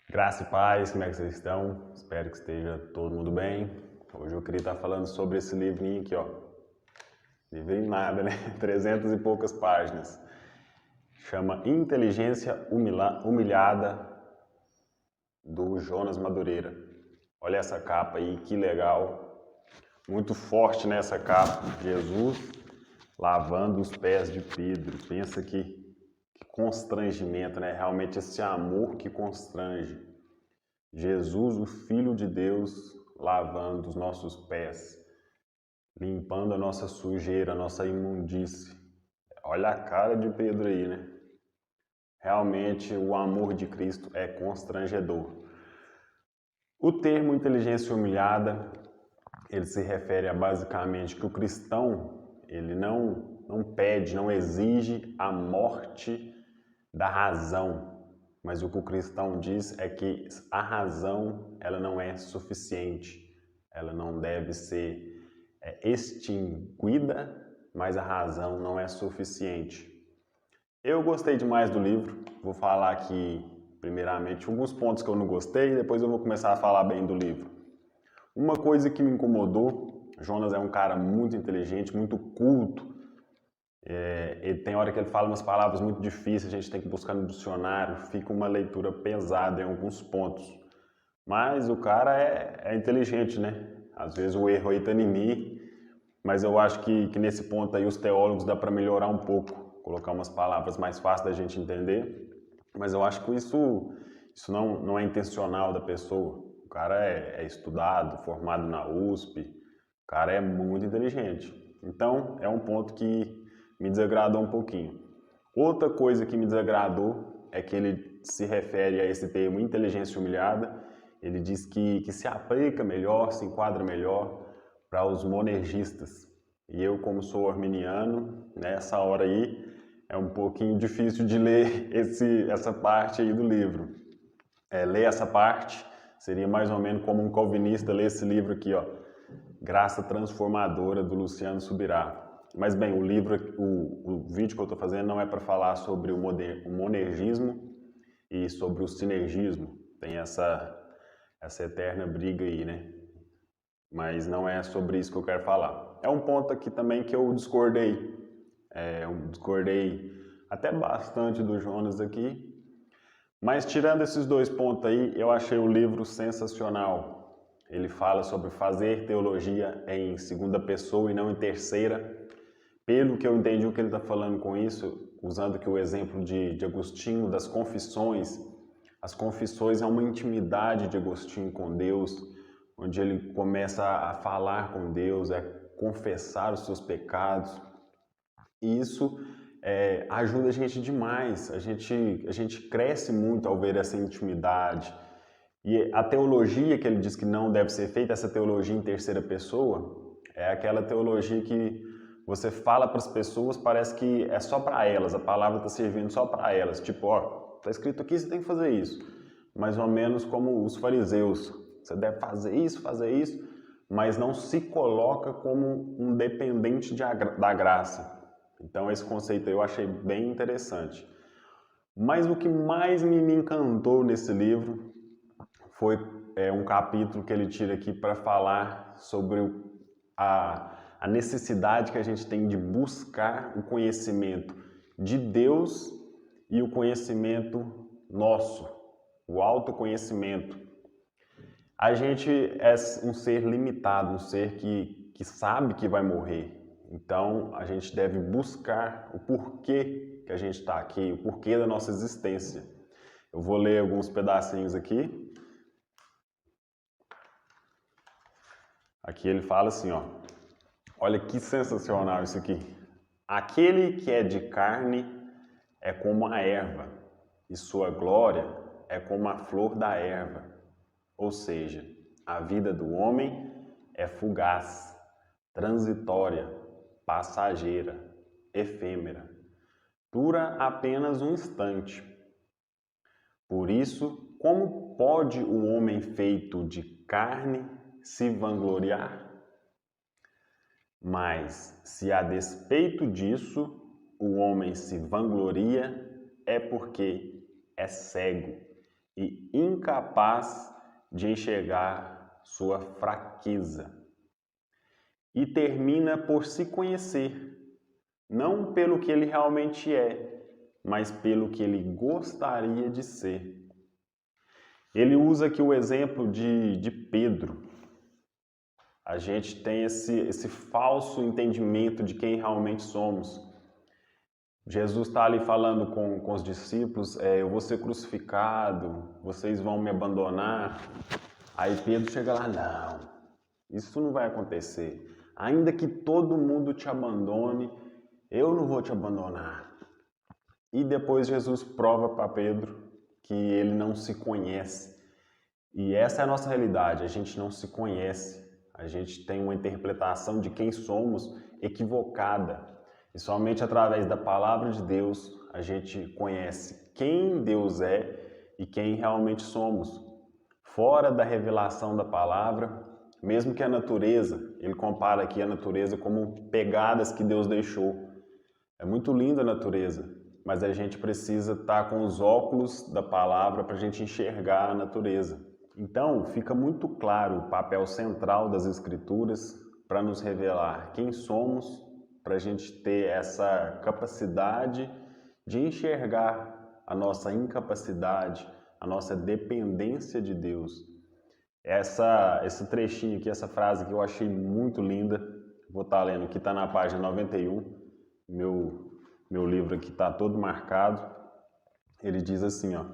Graça e paz, como é que vocês estão? Espero que esteja todo mundo bem. Hoje eu queria estar falando sobre esse livrinho aqui, ó. Livrinho nada, né? 300 e poucas páginas. Chama Inteligência Humilhada, do Jonas Madureira. Olha essa capa aí, que legal. Muito forte nessa capa. Jesus lavando os pés de Pedro. Pensa que constrangimento, né? Realmente esse amor que constrange. Jesus, o Filho de Deus, lavando os nossos pés, limpando a nossa sujeira, a nossa imundície. Olha a cara de Pedro aí, né? Realmente o amor de Cristo é constrangedor. O termo inteligência humilhada, ele se refere a basicamente que o cristão, ele não pede, não exige a morte da razão, mas o que o cristão diz é que a razão ela não é suficiente, ela não deve ser extinguida, mas a razão não é suficiente. Eu gostei demais do livro, vou falar aqui primeiramente alguns pontos que eu não gostei, depois eu vou começar a falar bem do livro. Uma coisa que me incomodou, Jonas é um cara muito inteligente, muito culto, ele tem hora que ele fala umas palavras muito difíceis, a gente tem que buscar no dicionário, fica uma leitura pesada em alguns pontos. Mas o cara é inteligente, né? Às vezes o erro aí tá em mim, mas eu acho que nesse ponto aí os teólogos dá para melhorar um pouco, colocar umas palavras mais fáceis da gente entender. Mas eu acho que isso não é intencional da pessoa. O cara é estudado, formado na USP, o cara é muito inteligente. Então é um ponto que me desagradou um pouquinho. Outra coisa que me desagradou é que ele se refere a esse termo inteligência humilhada. Ele diz que se aplica melhor, se enquadra melhor para os monergistas. E eu, como sou arminiano, nessa hora aí é um pouquinho difícil de ler essa parte aí do livro. Ler essa parte seria mais ou menos como um calvinista ler esse livro aqui, ó, Graça Transformadora, do Luciano Subirá. Mas bem, o vídeo que eu estou fazendo não é para falar sobre o monergismo e sobre o sinergismo. Tem essa eterna briga aí, né? Mas não é sobre isso que eu quero falar. É um ponto aqui também que eu discordei. Eu discordei até bastante do Jonas aqui. Mas tirando esses dois pontos aí, eu achei o livro sensacional. Ele fala sobre fazer teologia em segunda pessoa e não em terceira. Pelo que eu entendi o que ele está falando com isso, usando aqui o exemplo de Agostinho, das confissões. As confissões é uma intimidade de Agostinho com Deus, onde ele começa a falar com Deus, a confessar os seus pecados. E isso ajuda a gente demais, a gente cresce muito ao ver essa intimidade. E a teologia que ele diz que não deve ser feita, essa teologia em terceira pessoa, é aquela teologia que você fala para as pessoas, parece que é só para elas, a palavra está servindo só para elas. Tipo, ó, está escrito aqui, você tem que fazer isso. Mais ou menos como os fariseus. Você deve fazer isso, mas não se coloca como um dependente da graça. Então esse conceito eu achei bem interessante. Mas o que mais me encantou nesse livro foi um capítulo que ele tira aqui para falar sobre a necessidade que a gente tem de buscar o conhecimento de Deus e o conhecimento nosso, o autoconhecimento. A gente é um ser limitado, um ser que sabe que vai morrer. Então a gente deve buscar o porquê que a gente está aqui, o porquê da nossa existência. Eu vou ler alguns pedacinhos aqui. Aqui ele fala assim, ó. Olha que sensacional isso aqui. Aquele que é de carne é como a erva, e sua glória é como a flor da erva. Ou seja, a vida do homem é fugaz, transitória, passageira, efêmera. Dura apenas um instante. Por isso, como pode o homem feito de carne se vangloriar? Mas, se a despeito disso o homem se vangloria, é porque é cego e incapaz de enxergar sua fraqueza. E termina por se conhecer, não pelo que ele realmente é, mas pelo que ele gostaria de ser. Ele usa aqui o exemplo de Pedro. A gente tem esse falso entendimento de quem realmente somos. Jesus está ali falando com os discípulos, eu vou ser crucificado, vocês vão me abandonar. Aí Pedro chega lá, não, isso não vai acontecer. Ainda que todo mundo te abandone, eu não vou te abandonar. E depois Jesus prova para Pedro que ele não se conhece. E essa é a nossa realidade, a gente não se conhece. A gente tem uma interpretação de quem somos equivocada. E somente através da palavra de Deus a gente conhece quem Deus é e quem realmente somos. Fora da revelação da palavra, mesmo que a natureza, ele compara aqui a natureza como pegadas que Deus deixou. É muito linda a natureza, mas a gente precisa estar com os óculos da palavra para a gente enxergar a natureza. Então, fica muito claro o papel central das Escrituras para nos revelar quem somos, para a gente ter essa capacidade de enxergar a nossa incapacidade, a nossa dependência de Deus. Esse trechinho aqui, essa frase que eu achei muito linda, vou estar lendo, que está na página 91, meu livro aqui está todo marcado. Ele diz assim, ó: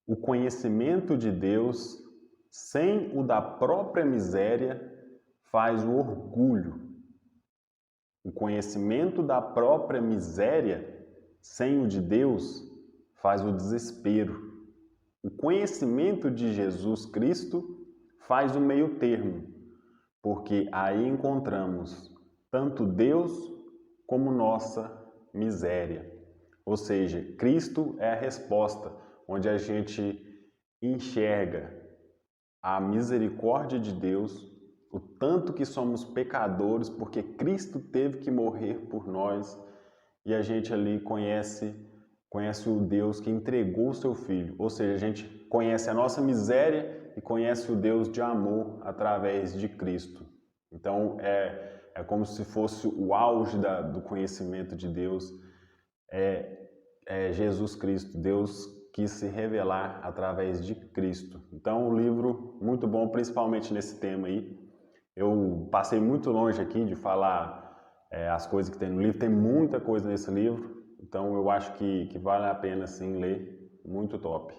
o conhecimento de Deus sem o da própria miséria faz o orgulho. O conhecimento da própria miséria sem o de Deus faz o desespero. O conhecimento de Jesus Cristo faz o meio termo, porque aí encontramos tanto Deus como nossa miséria. Ou seja, Cristo é a resposta, onde a gente enxerga a misericórdia de Deus, o tanto que somos pecadores, porque Cristo teve que morrer por nós, e a gente ali conhece o Deus que entregou o seu Filho. Ou seja, a gente conhece a nossa miséria e conhece o Deus de amor através de Cristo. Então, é como se fosse o auge do conhecimento de Deus, é Jesus Cristo. Deus quis se revelar através de Cristo. Então, um livro muito bom, principalmente nesse tema aí. Eu passei muito longe aqui de falar as coisas que tem no livro, tem muita coisa nesse livro, então eu acho que vale a pena sim ler, muito top.